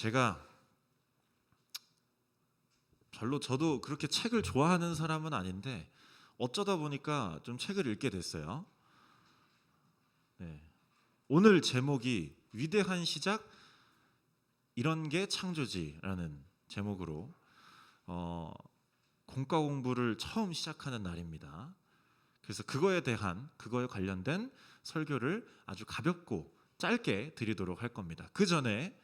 제가 별로 저도 그렇게 책을 좋아하는 사람은 아닌데 어쩌다 보니까 좀 책을 읽게 됐어요. 네. 오늘 제목이 위대한 시작 이런 게 창조지라는 제목으로 공과 공부를 처음 시작하는 날입니다. 그래서 그거에 관련된 설교를 아주 가볍고 짧게 드리도록 할 겁니다. 그 전에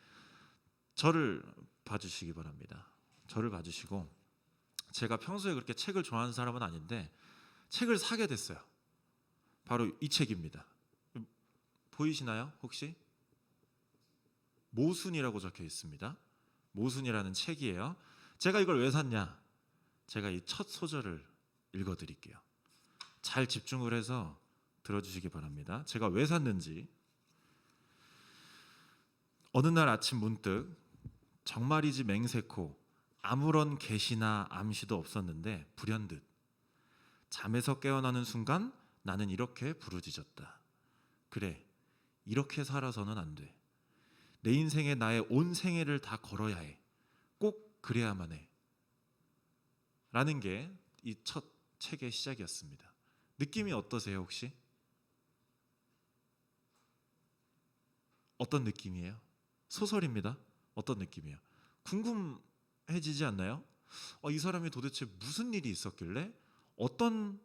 저를 봐주시기 바랍니다. 저를 봐주시고, 제가 평소에 그렇게 책을 좋아하는 사람은 아닌데 책을 사게 됐어요. 바로 이 책입니다. 보이시나요? 혹시? 모순이라고 적혀 있습니다. 모순이라는 책이에요. 제가 이걸 왜 샀냐? 제가 이 첫 소절을 읽어드릴게요. 잘 집중을 해서 들어주시기 바랍니다. 제가 왜 샀는지. 어느 날 아침 문득 정말이지 맹세코 아무런 계시나 암시도 없었는데 불현듯 잠에서 깨어나는 순간 나는 이렇게 부르짖었다. 그래, 이렇게 살아서는 안 돼. 내 인생에 나의 온 생애를 다 걸어야 해. 꼭 그래야만 해. 라는 게 이 첫 책의 시작이었습니다. 느낌이 어떠세요, 혹시? 어떤 느낌이에요? 소설입니다. 어떤 느낌이에요? 궁금해지지 않나요? 이 사람이 도대체 무슨 일이 있었길래 어떤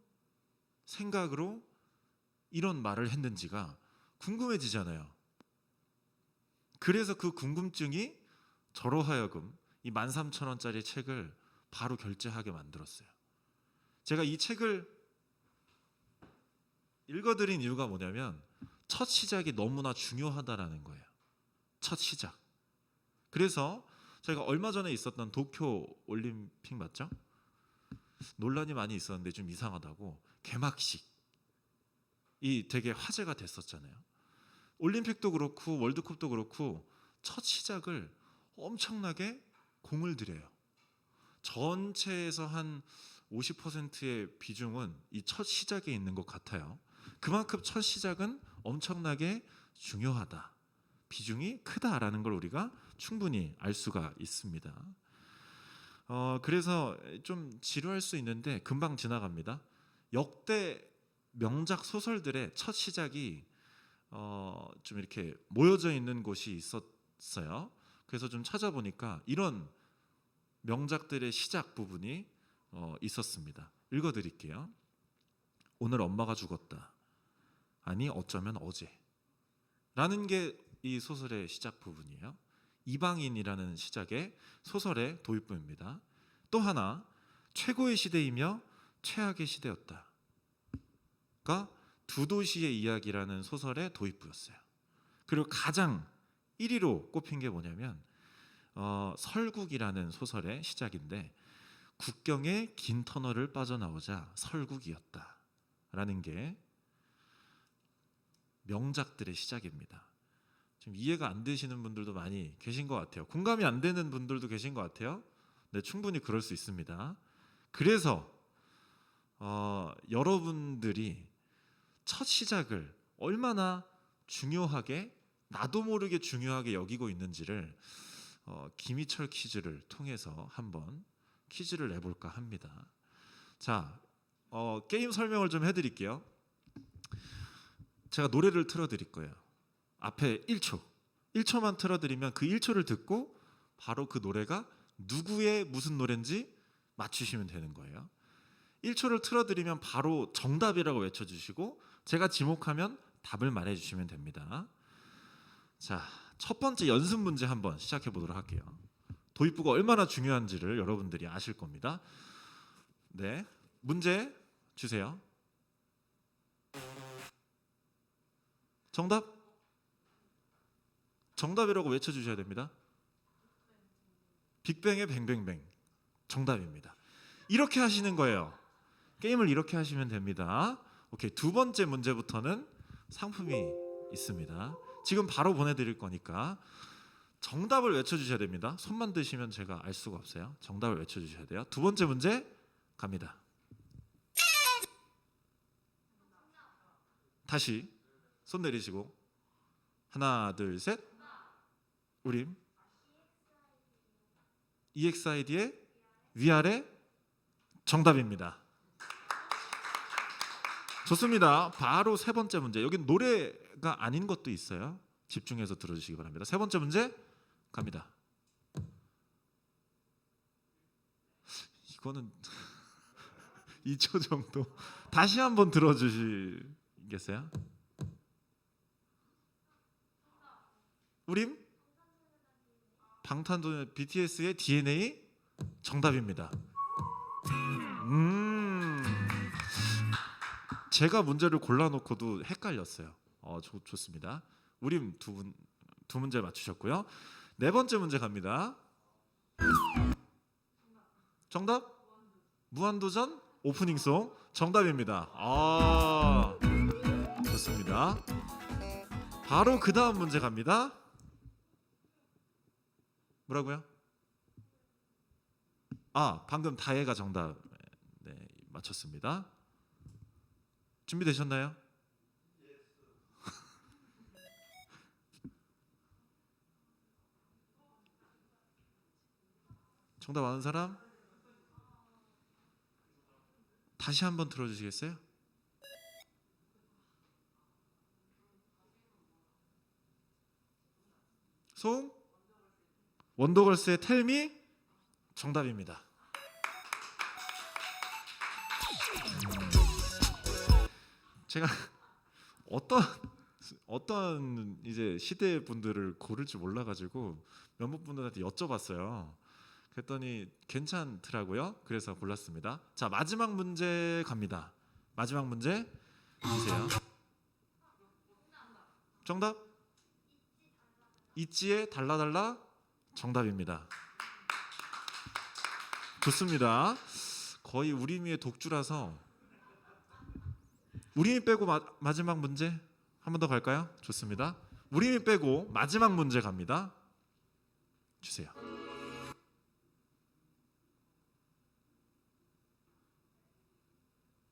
생각으로 이런 말을 했는지가 궁금해지잖아요. 그래서 그 궁금증이 저로 하여금 이 13,000원짜리 책을 바로 결제하게 만들었어요. 제가 이 책을 읽어드린 이유가 뭐냐면 첫 시작이 너무나 중요하다라는 거예요. 첫 시작. 그래서 저희가 얼마 전에 있었던 도쿄 올림픽 맞죠? 논란이 많이 있었는데 좀 이상하다고 개막식이 되게 화제가 됐었잖아요. 올림픽도 그렇고 월드컵도 그렇고 첫 시작을 엄청나게 공을 들여요. 전체에서 한 50%의 비중은 이 첫 시작에 있는 것 같아요. 그만큼 첫 시작은 엄청나게 중요하다. 비중이 크다라는 걸 우리가 충분히 알 수가 있습니다. 그래서 좀 지루할 수 있는데 금방 지나갑니다. 역대 명작 소설들의 첫 시작이 좀 이렇게 모여져 있는 곳이 있었어요. 그래서 좀 찾아보니까 이런 명작들의 시작 부분이 있었습니다. 읽어드릴게요. 오늘 엄마가 죽었다. 아니 어쩌면 어제. 라는 게 이 소설의 시작 부분이에요. 이방인이라는 시작의 소설의 도입부입니다. 또 하나, 최고의 시대이며 최악의 시대였다. 가 두 도시의 이야기라는 소설의 도입부였어요. 그리고 가장 1위로 꼽힌 게 뭐냐면 설국이라는 소설의 시작인데, 국경의 긴 터널을 빠져나오자 설국이었다 라는 게 명작들의 시작입니다. 지금 이해가 안 되시는 분들도 많이 계신 것 같아요. 공감이 안 되는 분들도 계신 것 같아요. 네, 충분히 그럴 수 있습니다. 그래서 여러분들이 첫 시작을 얼마나 중요하게, 나도 모르게 중요하게 여기고 있는지를 김희철 퀴즈를 통해서 한번 퀴즈를 내볼까 합니다. 자, 게임 설명을 좀 해드릴게요. 제가 노래를 틀어드릴 거예요. 앞에 1초만 틀어드리면 그 1초를 듣고 바로 그 노래가 누구의 무슨 노래인지 맞추시면 되는 거예요. 1초를 틀어드리면 바로 정답이라고 외쳐주시고 제가 지목하면 답을 말해주시면 됩니다. 자, 첫 번째 연습 문제 한번 시작해 보도록 할게요. 도입부가 얼마나 중요한지를 여러분들이 아실 겁니다. 네, 문제 주세요. 정답이라고 외쳐주셔야 됩니다. 빅뱅의 뱅뱅뱅 정답입니다. 이렇게 하시는 거예요. 게임을 이렇게 하시면 됩니다. 오케이, 두 번째 문제부터는 상품이 있습니다. 지금 바로 보내드릴 거니까 정답을 외쳐주셔야 됩니다. 손만 드시면 제가 알 수가 없어요. 정답을 외쳐주셔야 돼요. 두 번째 문제 갑니다. 다시 손 내리시고 하나 둘 셋. 우림 EXID의 위아래 정답입니다. 좋습니다. 바로 세 번째 문제. 여기 노래가 아닌 것도 있어요. 집중해서 들어주시기 바랍니다. 세 번째 문제 갑니다. 이거는 2초 정도 다시 한번 들어주시겠어요? 우림? 방탄소년 BTS의 DNA 정답입니다. 제가 문제를 골라놓고도 헷갈렸어요. 좋습니다. 우림 두 문제 맞추셨고요. 네 번째 문제 갑니다. 정답? 무한도전 오프닝송 정답입니다. 좋습니다. 바로 그 다음 문제 갑니다. 뭐라고요? 방금 다혜가 정답 맞췄습니다. 준비되셨나요? 정답 아는 사람? 다시 한번 들어주시겠어요? 송? 원더걸스의 텔미 정답입니다. 제가 어떤 이제 시대 분들을 고를 줄 몰라가지고 몇몇 분들한테 여쭤봤어요. 그랬더니 괜찮더라고요. 그래서 골랐습니다. 자, 마지막 문제 갑니다. 마지막 문제 주세요. 정답? 있지의 달라달라 정답입니다. 좋습니다. 거의 우리미의 독주라서 우리미 빼고 마지막 문제 한 번 더 갈까요? 좋습니다. 우리미 빼고 마지막 문제 갑니다. 주세요.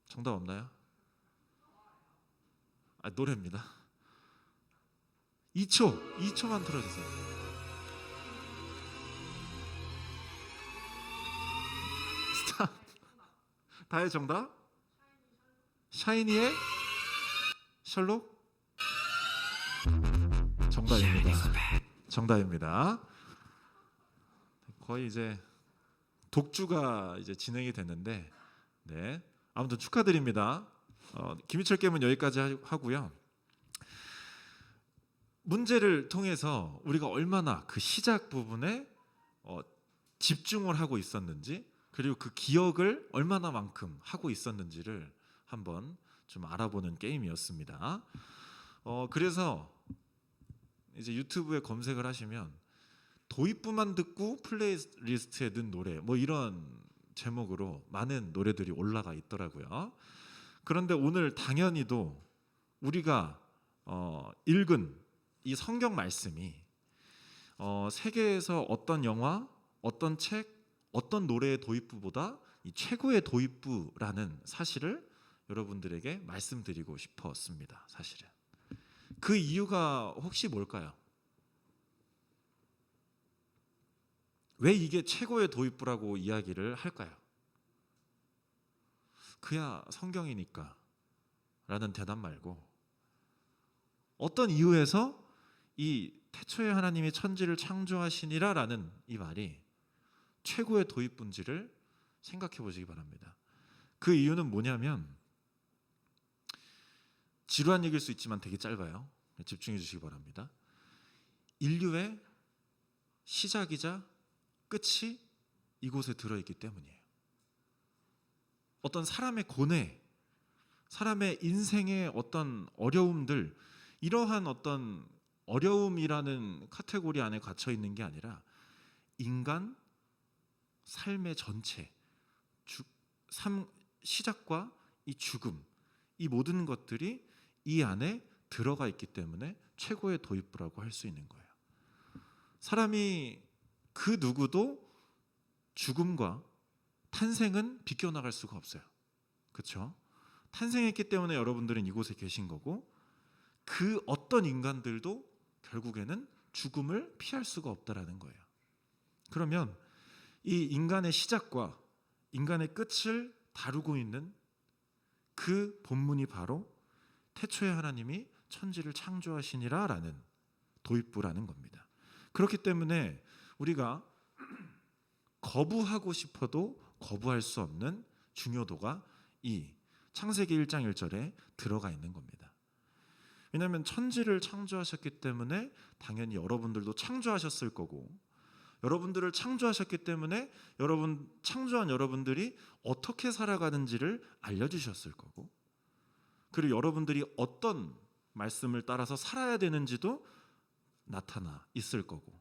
정답 없나요? 노래입니다. 2초만 틀어주세요. 스탑. 다의 정답? 샤이니의 셜록? 정답입니다. 거의 이제 독주가 이제 진행이 됐는데, 네, 아무튼 축하드립니다. 김희철 게임은 여기까지 하고요. 문제를 통해서 우리가 얼마나 그 시작 부분에 집중을 하고 있었는지, 그리고 그 기억을 얼마나만큼 하고 있었는지를 한번 좀 알아보는 게임이었습니다. 그래서 이제 유튜브에 검색을 하시면 도입부만 듣고 플레이리스트에 넣은 노래 뭐 이런 제목으로 많은 노래들이 올라가 있더라고요. 그런데 오늘 당연히도 우리가 읽은 이 성경 말씀이 세계에서 어떤 영화, 어떤 책, 어떤 노래의 도입부보다 이 최고의 도입부라는 사실을 여러분들에게 말씀드리고 싶었습니다. 사실은 그 이유가 혹시 뭘까요? 왜 이게 최고의 도입부라고 이야기를 할까요? 그야 성경이니까 라는 대답 말고 어떤 이유에서 이 태초에 하나님이 천지를 창조하시니라 라는 이 말이 최고의 도입부인지를 생각해 보시기 바랍니다. 그 이유는 뭐냐면, 지루한 얘기일 수 있지만 되게 짧아요. 집중해 주시기 바랍니다. 인류의 시작이자 끝이 이곳에 들어있기 때문이에요. 어떤 사람의 고뇌, 사람의 인생의 어떤 어려움들, 이러한 어떤 어려움이라는 카테고리 안에 갇혀 있는 게 아니라 인간 삶의 전체, 시작과 이 죽음, 이 모든 것들이 이 안에 들어가 있기 때문에 최고의 도입부라고 할 수 있는 거예요. 사람이 그 누구도 죽음과 탄생은 비껴나갈 수가 없어요. 그렇죠? 탄생했기 때문에 여러분들은 이곳에 계신 거고, 그 어떤 인간들도 결국에는 죽음을 피할 수가 없다라는 거예요. 그러면 이 인간의 시작과 인간의 끝을 다루고 있는 그 본문이 바로 태초에 하나님이 천지를 창조하시니라라는 도입부라는 겁니다. 그렇기 때문에 우리가 거부하고 싶어도 거부할 수 없는 중요도가 이 창세기 1장 1절에 들어가 있는 겁니다. 왜냐하면 천지를 창조하셨기 때문에 당연히 여러분들도 창조하셨을 거고, 여러분들을 창조하셨기 때문에 창조한 여러분들이 어떻게 살아가는지를 알려주셨을 거고, 그리고 여러분들이 어떤 말씀을 따라서 살아야 되는지도 나타나 있을 거고,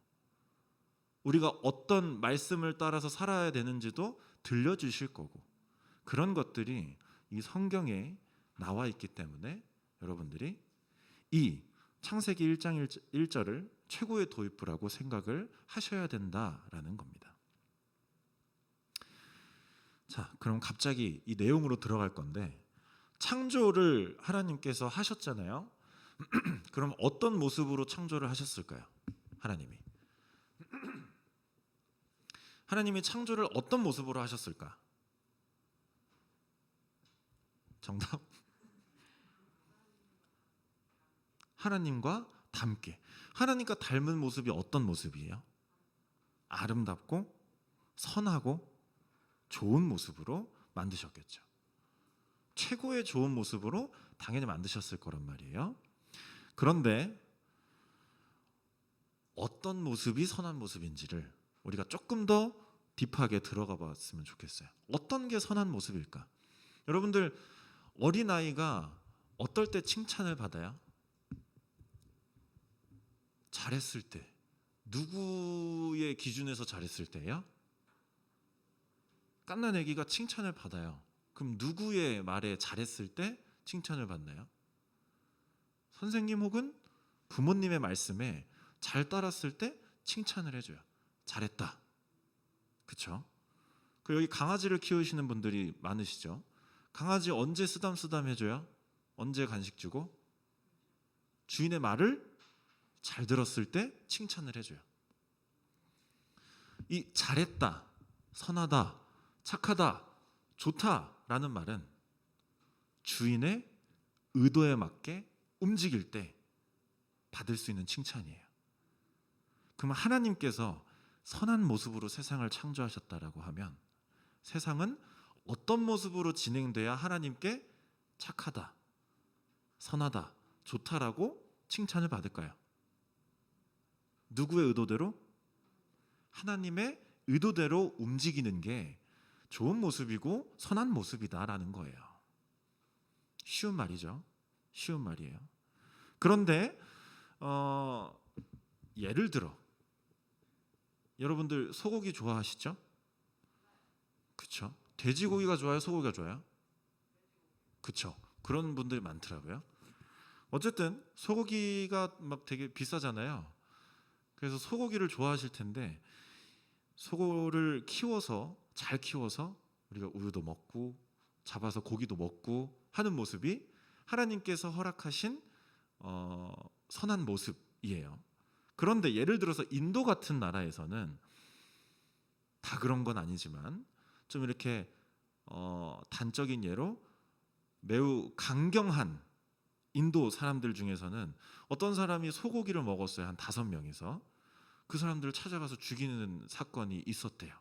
우리가 어떤 말씀을 따라서 살아야 되는지도 들려주실 거고, 그런 것들이 이 성경에 나와 있기 때문에 여러분들이 이 창세기 1장 1절을 최고의 도입부라고 생각을 하셔야 된다라는 겁니다. 자, 그럼 갑자기 이 내용으로 들어갈 건데, 창조를 하나님께서 하셨잖아요. 그럼 어떤 모습으로 창조를 하셨을까요? 하나님이 창조를 어떤 모습으로 하셨을까? 정답. 하나님과 닮게. 하나님과 닮은 모습이 어떤 모습이에요? 아름답고 선하고 좋은 모습으로 만드셨겠죠. 최고의 좋은 모습으로 당연히 만드셨을 거란 말이에요. 그런데 어떤 모습이 선한 모습인지를 우리가 조금 더 딥하게 들어가 봤으면 좋겠어요. 어떤 게 선한 모습일까? 여러분들, 어린아이가 어떨 때 칭찬을 받아요? 잘했을 때. 누구의 기준에서 잘했을 때예요? 갓난 아기가 칭찬을 받아요. 그럼 누구의 말에 잘했을 때 칭찬을 받나요? 선생님 혹은 부모님의 말씀에 잘 따랐을 때 칭찬을 해줘요. 잘했다. 그쵸? 그 여기 강아지를 키우시는 분들이 많으시죠? 강아지 언제 쓰담쓰담 해줘요? 언제 간식 주고? 주인의 말을 잘 들었을 때 칭찬을 해줘요. 이 잘했다, 선하다, 착하다, 좋다라는 말은 주인의 의도에 맞게 움직일 때 받을 수 있는 칭찬이에요. 그럼 하나님께서 선한 모습으로 세상을 창조하셨다라고 하면 세상은 어떤 모습으로 진행돼야 하나님께 착하다, 선하다, 좋다라고 칭찬을 받을까요? 누구의 의도대로? 하나님의 의도대로 움직이는 게 좋은 모습이고 선한 모습이다라는 거예요. 쉬운 말이죠. 쉬운 말이에요. 그런데 예를 들어 여러분들 소고기 좋아하시죠? 그렇죠? 돼지고기가 좋아요? 소고기가 좋아요? 그렇죠? 그런 분들이 많더라고요. 어쨌든 소고기가 막 되게 비싸잖아요. 그래서 소고기를 좋아하실 텐데, 소고를 키워서 잘 키워서 우리가 우유도 먹고 잡아서 고기도 먹고 하는 모습이 하나님께서 허락하신 선한 모습이에요. 그런데 예를 들어서 인도 같은 나라에서는 다 그런 건 아니지만 좀 이렇게 단적인 예로 매우 강경한 인도 사람들 중에서는 어떤 사람이 소고기를 먹었어요. 한 5명이서. 그 사람들을 찾아가서 죽이는 사건이 있었대요.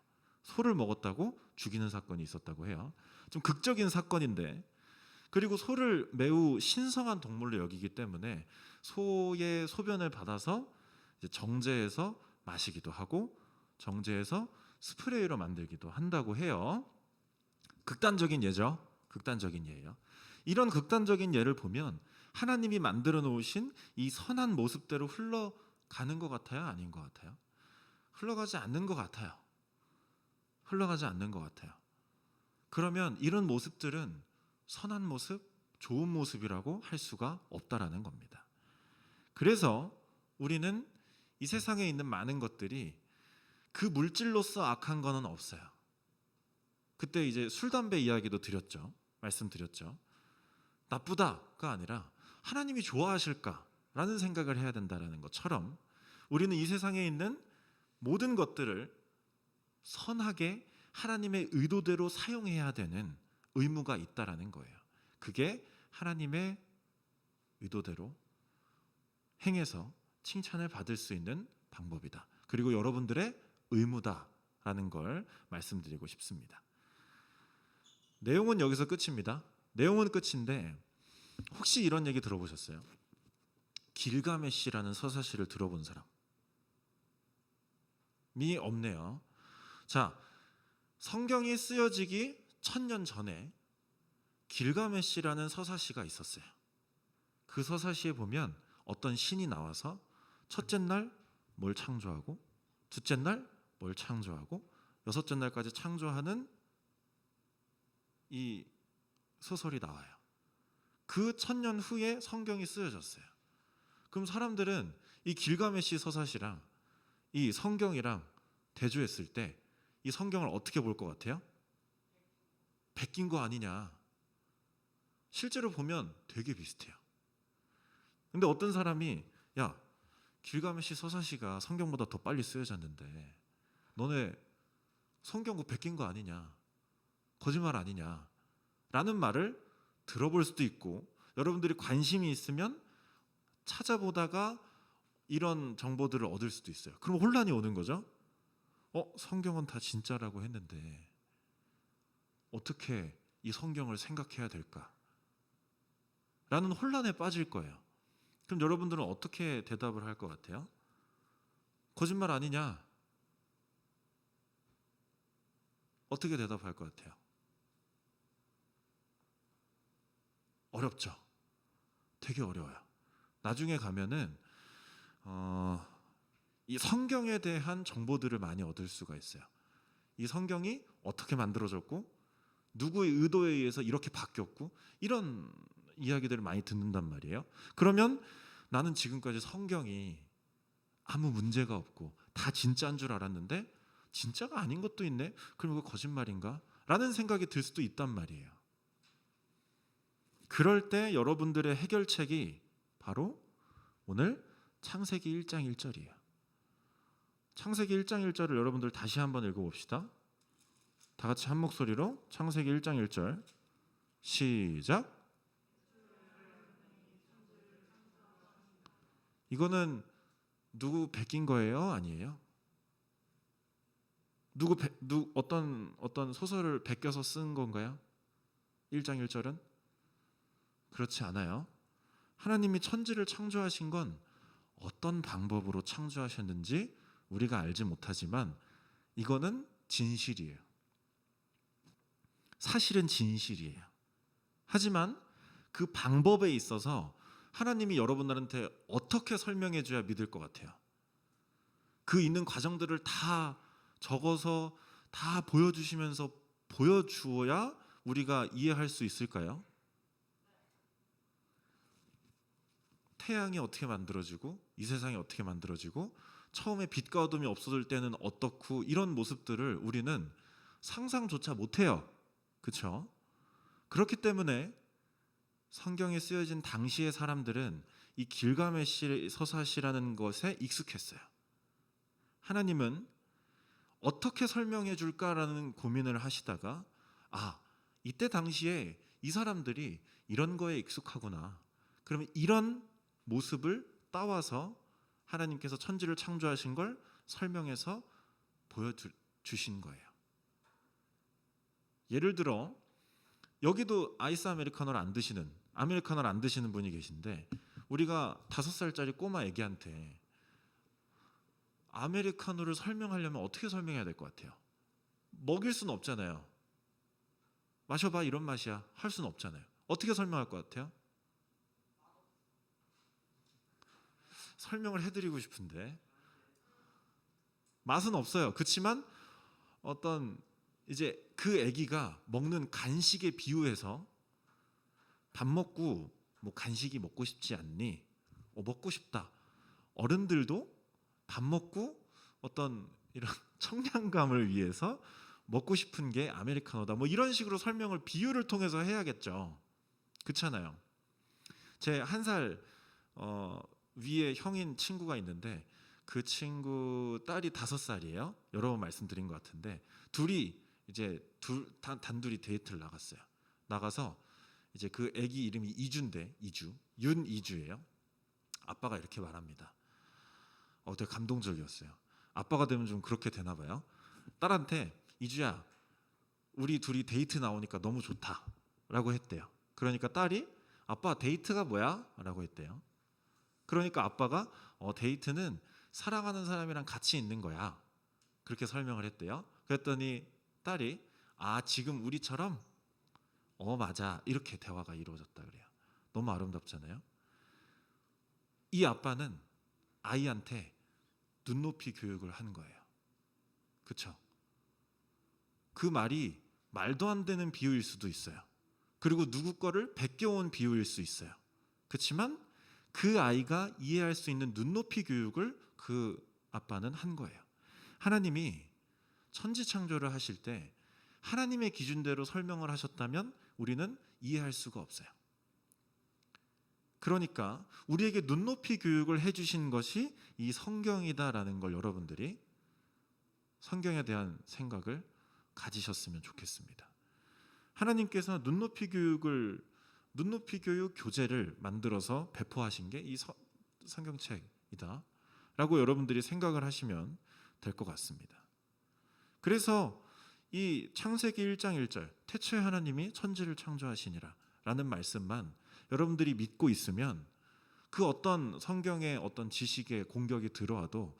소를 먹었다고 죽이는 사건이 있었다고 해요. 좀 극적인 사건인데, 그리고 소를 매우 신성한 동물로 여기기 때문에 소의 소변을 받아서 이제 정제해서 마시기도 하고 정제해서 스프레이로 만들기도 한다고 해요. 극단적인 예죠. 극단적인 예예요. 이런 극단적인 예를 보면 하나님이 만들어 놓으신 이 선한 모습대로 흘러가는 것 같아요? 아닌 것 같아요? 흘러가지 않는 것 같아요. 흘러가지 않는 것 같아요. 그러면 이런 모습들은 선한 모습, 좋은 모습이라고 할 수가 없다라는 겁니다. 그래서 우리는 이 세상에 있는 많은 것들이 그 물질로서 악한 거는 없어요. 그때 이제 술, 담배 이야기도 드렸죠. 말씀드렸죠. 나쁘다가 아니라 하나님이 좋아하실까라는 생각을 해야 된다는 것처럼 우리는 이 세상에 있는 모든 것들을 선하게 하나님의 의도대로 사용해야 되는 의무가 있다라는 거예요. 그게 하나님의 의도대로 행해서 칭찬을 받을 수 있는 방법이다. 그리고 여러분들의 의무다라는 걸 말씀드리고 싶습니다. 내용은 여기서 끝입니다. 내용은 끝인데 혹시 이런 얘기 들어보셨어요? 길가메시라는 서사시를 들어본 사람이 없네요. 자, 성경이 쓰여지기 1000년 전에 길가메시라는 서사시가 있었어요. 그 서사시에 보면 어떤 신이 나와서 첫째 날 뭘 창조하고, 둘째 날 뭘 창조하고, 여섯째 날까지 창조하는 이 소설이 나와요. 그 1000년 후에 성경이 쓰여졌어요. 그럼 사람들은 이 길가메시 서사시랑 이 성경이랑 대조했을 때 이 성경을 어떻게 볼 것 같아요? 베낀 거 아니냐. 실제로 보면 되게 비슷해요. 근데 어떤 사람이 야, 길가메시 서사시가 성경보다 더 빨리 쓰여졌는데 너네 성경 베낀 거 아니냐, 거짓말 아니냐 라는 말을 들어볼 수도 있고, 여러분들이 관심이 있으면 찾아보다가 이런 정보들을 얻을 수도 있어요. 그럼 혼란이 오는 거죠. 성경은 다 진짜라고 했는데 어떻게 이 성경을 생각해야 될까? 라는 혼란에 빠질 거예요. 그럼 여러분들은 어떻게 대답을 할 것 같아요? 거짓말 아니냐? 어떻게 대답할 것 같아요? 어렵죠? 되게 어려워요. 나중에 가면은 이 성경에 대한 정보들을 많이 얻을 수가 있어요. 이 성경이 어떻게 만들어졌고 누구의 의도에 의해서 이렇게 바뀌었고 이런 이야기들을 많이 듣는단 말이에요. 그러면 나는 지금까지 성경이 아무 문제가 없고 다 진짜인 줄 알았는데 진짜가 아닌 것도 있네? 그럼 이거 거짓말인가? 라는 생각이 들 수도 있단 말이에요. 그럴 때 여러분들의 해결책이 바로 오늘 창세기 1장 1절이에요. 창세기 1장 1절을 여러분들 다시 한번 읽어봅시다. 다 같이 한 목소리로 창세기 1장 1절 시작. 이거는 누구 베낀 거예요? 아니에요? 어떤 소설을 베껴서 쓴 건가요? 1장 1절은? 그렇지 않아요. 하나님이 천지를 창조하신 건 어떤 방법으로 창조하셨는지 우리가 알지 못하지만 이거는 진실이에요. 사실은 진실이에요. 하지만 그 방법에 있어서 하나님이 여러분들한테 어떻게 설명해 줘야 믿을 것 같아요? 그 있는 과정들을 다 적어서 다 보여주시면서 보여주어야 우리가 이해할 수 있을까요? 태양이 어떻게 만들어지고 이 세상이 어떻게 만들어지고 처음에 빛과 어둠이 없어질 때는 어떻고 이런 모습들을 우리는 상상조차 못해요. 그렇죠? 그렇기 때문에 성경에 쓰여진 당시의 사람들은 이 길가메시 서사시라는 것에 익숙했어요. 하나님은 어떻게 설명해 줄까라는 고민을 하시다가 이때 당시에 이 사람들이 이런 거에 익숙하구나. 그러면 이런 모습을 따와서 하나님께서 천지를 창조하신 걸 설명해서 보여주신 거예요. 예를 들어 여기도 아이스 아메리카노를 안 드시는 분이 계신데 우리가 5살짜리 꼬마 애기한테 아메리카노를 설명하려면 어떻게 설명해야 될 것 같아요? 먹일 수는 없잖아요. 마셔봐 이런 맛이야 할 수는 없잖아요. 어떻게 설명할 것 같아요? 설명을 해드리고 싶은데 맛은 없어요. 그렇지만 어떤 이제 그 아기가 먹는 간식에 비유해서 밥 먹고 뭐 간식이 먹고 싶지 않니? 먹고 싶다. 어른들도 밥 먹고 어떤 이런 청량감을 위해서 먹고 싶은 게 아메리카노다. 뭐 이런 식으로 설명을 비유를 통해서 해야겠죠. 그렇잖아요. 제 1살 위에 형인 친구가 있는데 그 친구 딸이 5살이에요. 여러 번 말씀드린 것 같은데 둘이 이제 단둘이 데이트를 나갔어요. 나가서 이제 그 아기 이름이 이주인데 윤이주예요. 아빠가 이렇게 말합니다. 되게 감동적이었어요. 아빠가 되면 좀 그렇게 되나 봐요. 딸한테 이주야, 우리 둘이 데이트 나오니까 너무 좋다라고 했대요. 그러니까 딸이 아빠 데이트가 뭐야? 라고 했대요. 그러니까 아빠가 데이트는 사랑하는 사람이랑 같이 있는 거야. 그렇게 설명을 했대요. 그랬더니 딸이 지금 우리처럼 맞아. 이렇게 대화가 이루어졌다 그래요. 너무 아름답잖아요. 이 아빠는 아이한테 눈높이 교육을 한 거예요. 그렇죠? 그 말이 말도 안 되는 비유일 수도 있어요. 그리고 누구 거를 베껴온 비유일 수 있어요. 그렇지만 그 아이가 이해할 수 있는 눈높이 교육을 그 아빠는 한 거예요. 하나님이 천지창조를 하실 때 하나님의 기준대로 설명을 하셨다면 우리는 이해할 수가 없어요. 그러니까 우리에게 눈높이 교육을 해주신 것이 이 성경이다라는 걸 여러분들이 성경에 대한 생각을 가지셨으면 좋겠습니다. 하나님께서 눈높이 교육 교재를 만들어서 배포하신 게 이 성경책이다 라고 여러분들이 생각을 하시면 될 것 같습니다. 그래서 이 창세기 1장 1절 태초에 하나님이 천지를 창조하시니라 라는 말씀만 여러분들이 믿고 있으면 그 어떤 성경의 어떤 지식의 공격이 들어와도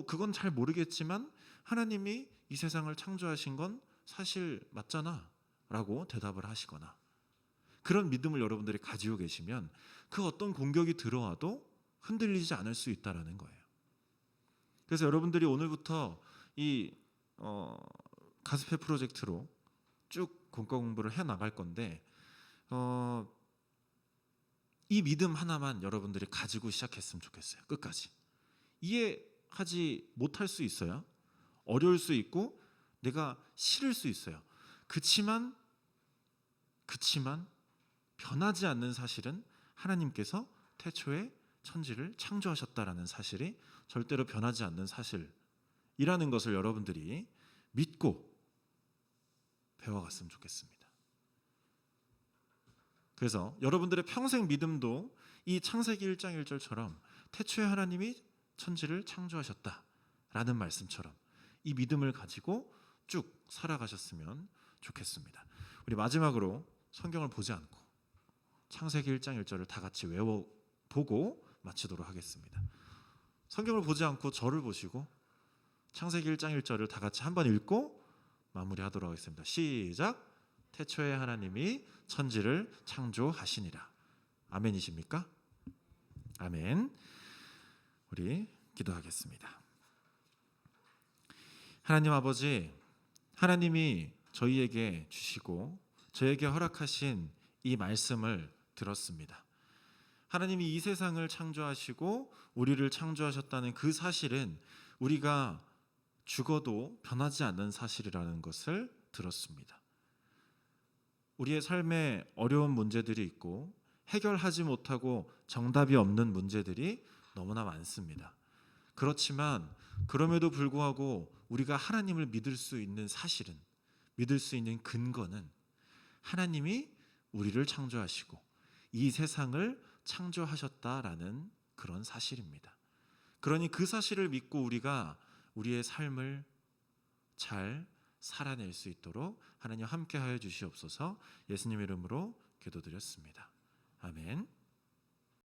그건 잘 모르겠지만 하나님이 이 세상을 창조하신 건 사실 맞잖아 라고 대답을 하시거나 그런 믿음을 여러분들이 가지고 계시면 그 어떤 공격이 들어와도 흔들리지 않을 수 있다는 거예요. 그래서 여러분들이 오늘부터 이 가스페 프로젝트로 쭉 공과 공부를 해나갈 건데 이 믿음 하나만 여러분들이 가지고 시작했으면 좋겠어요. 끝까지. 이해하지 못할 수 있어요. 어려울 수 있고 내가 싫을 수 있어요. 그치만 변하지 않는 사실은 하나님께서 태초에 천지를 창조하셨다라는 사실이 절대로 변하지 않는 사실이라는 것을 여러분들이 믿고 배워갔으면 좋겠습니다. 그래서 여러분들의 평생 믿음도 이 창세기 1장 1절처럼 태초에 하나님이 천지를 창조하셨다라는 말씀처럼 이 믿음을 가지고 쭉 살아가셨으면 좋겠습니다. 우리 마지막으로 성경을 보지 않고 창세기 1장 1절을 다 같이 외워보고 마치도록 하겠습니다. 성경을 보지 않고 저를 보시고 창세기 1장 1절을 다 같이 한번 읽고 마무리하도록 하겠습니다. 시작. 태초에 하나님이 천지를 창조하시니라. 아멘이십니까? 아멘. 우리 기도하겠습니다. 하나님 아버지, 하나님이 저희에게 주시고 저에게 허락하신 이 말씀을 들었습니다. 하나님이 이 세상을 창조하시고 우리를 창조하셨다는 그 사실은 우리가 죽어도 변하지 않는 사실이라는 것을 들었습니다. 우리의 삶에 어려운 문제들이 있고 해결하지 못하고 정답이 없는 문제들이 너무나 많습니다. 그렇지만 그럼에도 불구하고 우리가 하나님을 믿을 수 있는 사실은, 믿을 수 있는 근거는 하나님이 우리를 창조하시고 이 세상을 창조하셨다라는 그런 사실입니다. 그러니 그 사실을 믿고 우리가 우리의 삶을 잘 살아낼 수 있도록 하나님 함께하여 주시옵소서. 예수님 이름으로 기도드렸습니다. 아멘.